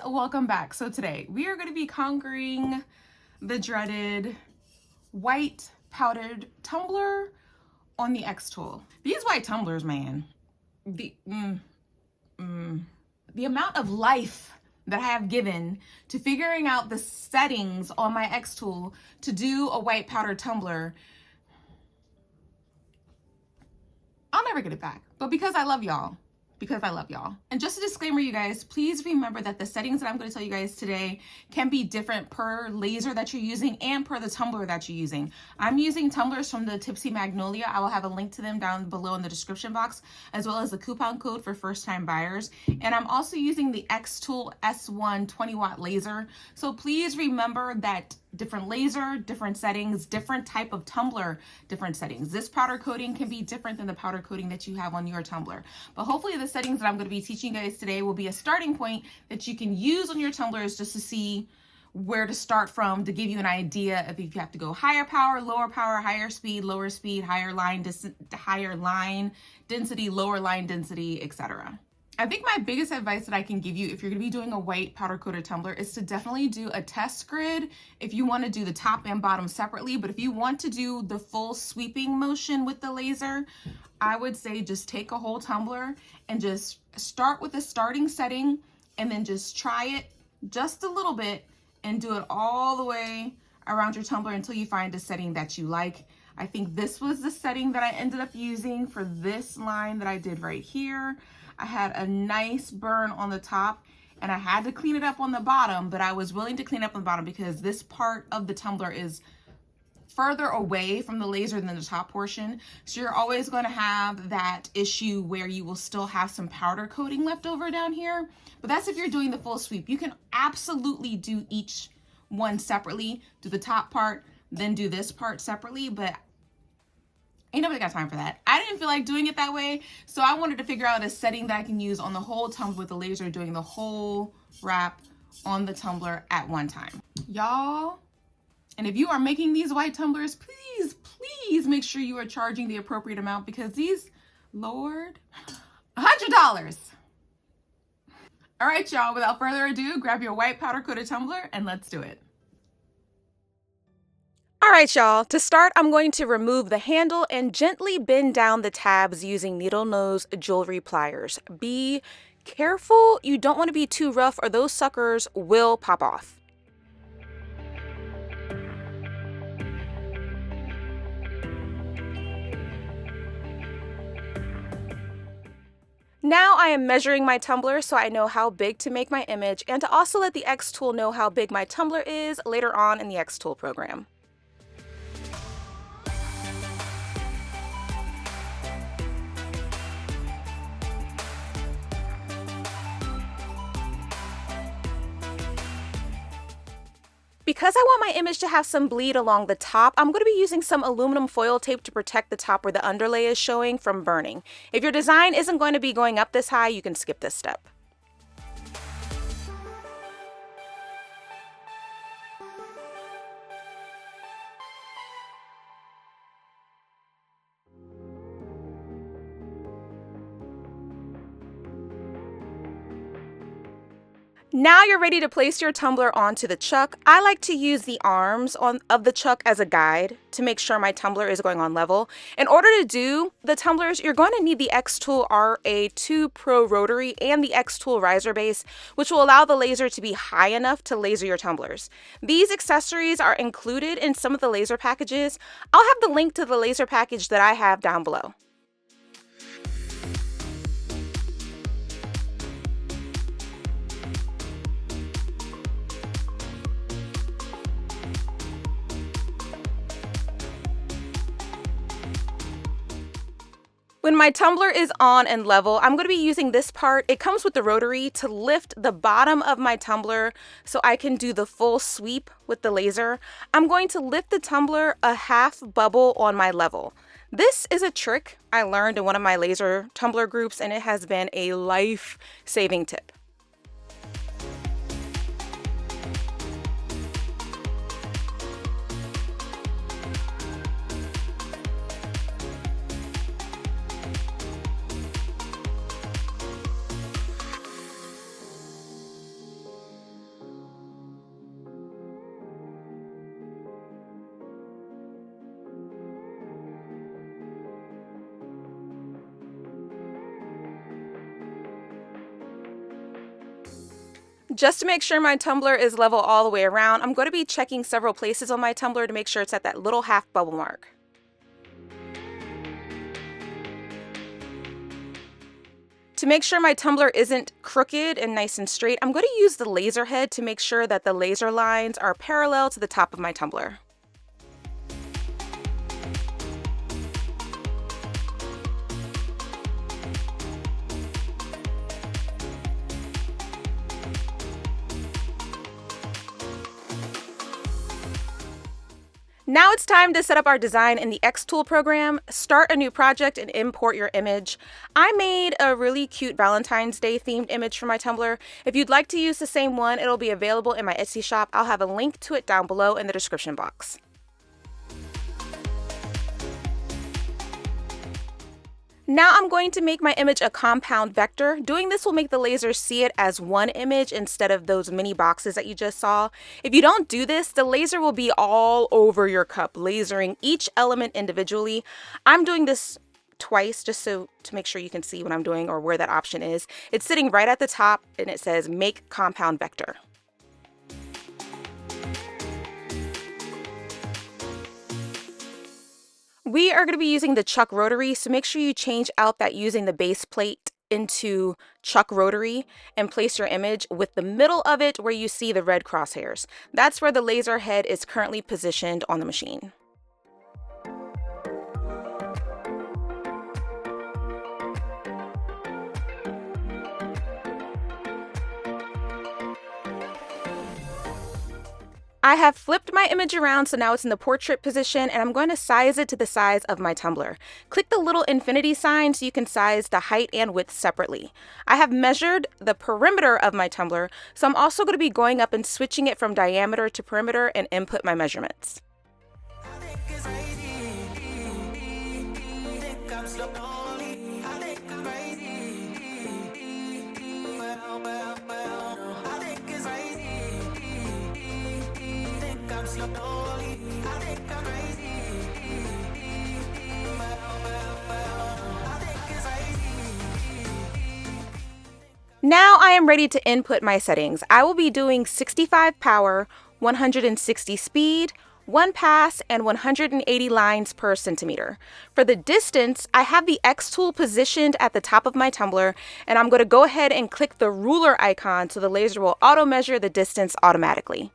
welcome back. So today we are going to be conquering the dreaded white powdered tumbler on the xTOOL. These white tumblers, man, the amount of life that I have given to figuring out the settings on my xTOOL to do a white powdered tumbler, I'll never get it back. But because I love y'all. And just a disclaimer, you guys, please remember that the settings that I'm going to tell you guys today can be different per laser that you're using and per the tumbler that you're using. I'm using tumblers from the Tipsy Magnolia. I will have a link to them down below in the description box, as well as the coupon code for first-time buyers. And I'm also using the xTOOL S1 20-watt laser. So please remember that different laser, different settings, different type of tumbler, different settings. This powder coating can be different than the powder coating that you have on your tumbler. But hopefully the settings that I'm going to be teaching you guys today will be a starting point that you can use on your tumblers just to see where to start from, to give you an idea of if you have to go higher power, lower power, higher speed, lower speed, higher line density, lower line density, etc. I think my biggest advice that I can give you if you're going to be doing a white powder coated tumbler is to definitely do a test grid if you want to do the top and bottom separately. But if you want to do the full sweeping motion with the laser, I would say just take a whole tumbler and just start with the starting setting and then just try it just a little bit and do it all the way around your tumbler until you find a setting that you like. I think this was the setting that I ended up using for this line that I did right here. I had a nice burn on the top and I had to clean it up on the bottom, but I was willing to clean up on the bottom because this part of the tumbler is further away from the laser than the top portion. So you're always going to have that issue where you will still have some powder coating left over down here. But that's if you're doing the full sweep. You can absolutely do each one separately, do the top part, then do this part separately, but ain't nobody got time for that. I didn't feel like doing it that way, so I wanted to figure out a setting that I can use on the whole tumbler with the laser, doing the whole wrap on the tumbler at one time. Y'all, and if you are making these white tumblers, please make sure you are charging the appropriate amount because these, Lord, $100. All right, y'all, without further ado, grab your white powder coated tumbler and let's do it. All right, y'all, to start, I'm going to remove the handle and gently bend down the tabs using needle nose jewelry pliers. Be careful, you don't want to be too rough or those suckers will pop off. Now I am measuring my tumbler so I know how big to make my image and to also let the xTOOL know how big my tumbler is later on in the xTOOL program. Because I want my image to have some bleed along the top, I'm going to be using some aluminum foil tape to protect the top where the underlay is showing from burning. If your design isn't going to be going up this high, you can skip this step. Now you're ready to place your tumbler onto the chuck. I like to use the arms of the chuck as a guide to make sure my tumbler is going on level. In order to do the tumblers, you're going to need the xTOOL RA2 Pro Rotary and the xTOOL riser base, which will allow the laser to be high enough to laser your tumblers. These accessories are included in some of the laser packages. I'll have the link to the laser package that I have down below. When my tumbler is on and level, I'm going to be using this part. It comes with the rotary to lift the bottom of my tumbler so I can do the full sweep with the laser. I'm going to lift the tumbler a half bubble on my level. This is a trick I learned in one of my laser tumbler groups, and it has been a life-saving tip. Just to make sure my tumbler is level all the way around, I'm going to be checking several places on my tumbler to make sure it's at that little half bubble mark. To make sure my tumbler isn't crooked and nice and straight, I'm going to use the laser head to make sure that the laser lines are parallel to the top of my tumbler. Now it's time to set up our design in the xTOOL program, start a new project, and import your image. I made a really cute Valentine's Day themed image for my tumbler. If you'd like to use the same one, it'll be available in my Etsy shop. I'll have a link to it down below in the description box. Now I'm going to make my image a compound vector. Doing this will make the laser see it as one image instead of those mini boxes that you just saw. If you don't do this, the laser will be all over your cup, lasering each element individually. I'm doing this twice just to make sure you can see what I'm doing or where that option is. It's sitting right at the top and it says make compound vector. We are going to be using the chuck rotary, so make sure you change out that using the base plate into chuck rotary and place your image with the middle of it where you see the red crosshairs. That's where the laser head is currently positioned on the machine. I have flipped my image around so now it's in the portrait position, and I'm going to size it to the size of my tumbler. Click the little infinity sign so you can size the height and width separately. I have measured the perimeter of my tumbler, so I'm also going to be going up and switching it from diameter to perimeter and input my measurements. Now I am ready to input my settings. I will be doing 65 power, 160 speed, 1 pass, and 180 lines per centimeter. For the distance, I have the xTOOL positioned at the top of my tumbler, and I'm going to go ahead and click the ruler icon so the laser will auto measure the distance automatically.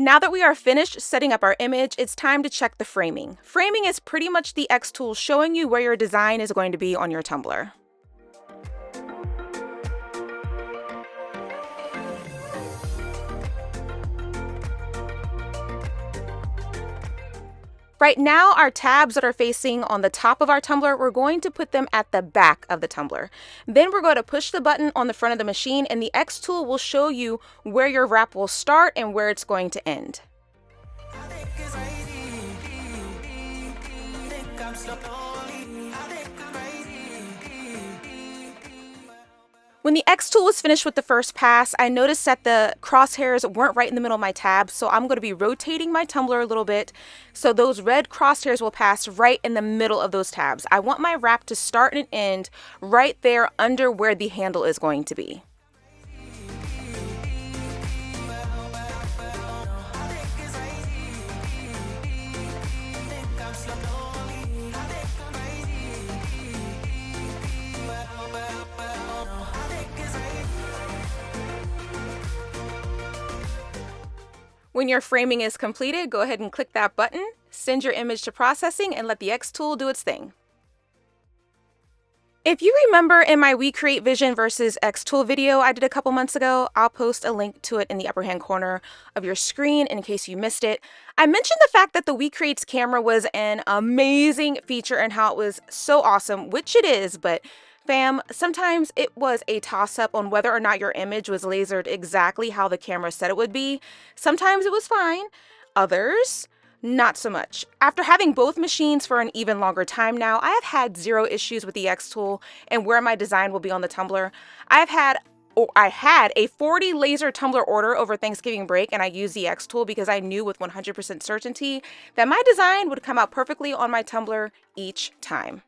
Now that we are finished setting up our image, it's time to check the framing. Framing is pretty much the xTOOL showing you where your design is going to be on your tumbler. Right now, our tabs that are facing on the top of our tumbler, we're going to put them at the back of the tumbler. Then we're going to push the button on the front of the machine, and the xTOOL will show you where your wrap will start and where it's going to end. When the xTOOL was finished with the first pass, I noticed that the crosshairs weren't right in the middle of my tab, so I'm going to be rotating my tumbler a little bit so those red crosshairs will pass right in the middle of those tabs. I want my wrap to start and end right there under where the handle is going to be. When your framing is completed, go ahead and click that button, send your image to processing, and let the xTOOL do its thing. If you remember in my We Create Vision versus xTOOL video I did a couple months ago, I'll post a link to it in the upper hand corner of your screen in case you missed it. I mentioned the fact that the We Create's camera was an amazing feature and how it was so awesome, which it is, but fam, sometimes it was a toss-up on whether or not your image was lasered exactly how the camera said it would be. Sometimes it was fine. Others, Not so much. After having both machines for an even longer time now, I have had zero issues with the xTOOL and where my design will be on the tumbler. I had a 40 laser tumbler order over Thanksgiving break, and I used the xTOOL because I knew with 100% certainty that my design would come out perfectly on my tumbler each time.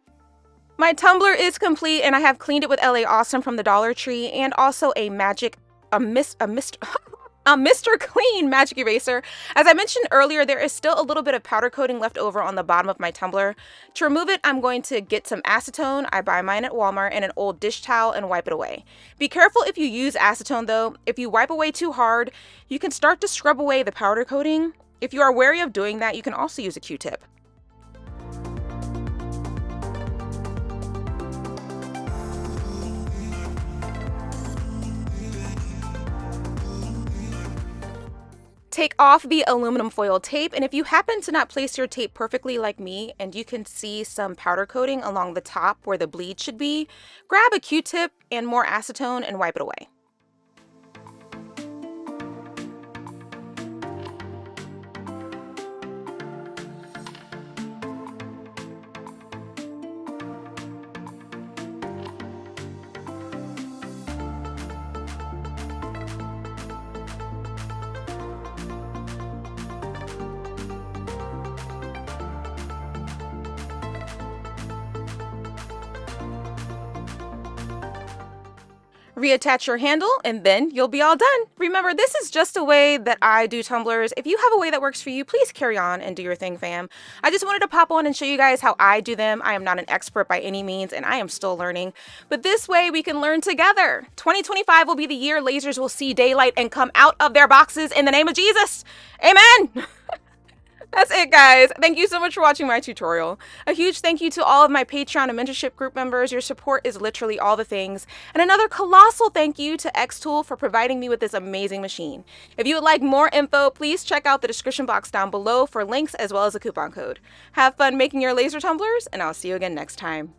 My tumbler is complete, and I have cleaned it with LA Awesome from the Dollar Tree and also a Mr. Clean magic eraser. As I mentioned earlier, there is still a little bit of powder coating left over on the bottom of my tumbler. To remove it, I'm going to get some acetone. I buy mine at Walmart, and an old dish towel, and wipe it away. Be careful if you use acetone though. If you wipe away too hard, you can start to scrub away the powder coating. If you are wary of doing that, you can also use a Q-tip. Take off the aluminum foil tape, and if you happen to not place your tape perfectly like me and you can see some powder coating along the top where the bleed should be, grab a Q-tip and more acetone and wipe it away. Reattach your handle, and then you'll be all done. Remember, this is just a way that I do tumblers. If you have a way that works for you, please carry on and do your thing, fam. I just wanted to pop on and show you guys how I do them. I am not an expert by any means, and I am still learning. But this way, we can learn together. 2025 will be the year lasers will see daylight and come out of their boxes in the name of Jesus. Amen! That's it, guys. Thank you so much for watching my tutorial. A huge thank you to all of my Patreon and mentorship group members. Your support is literally all the things. And another colossal thank you to xTOOL for providing me with this amazing machine. If you would like more info, please check out the description box down below for links as well as a coupon code. Have fun making your laser tumblers, and I'll see you again next time.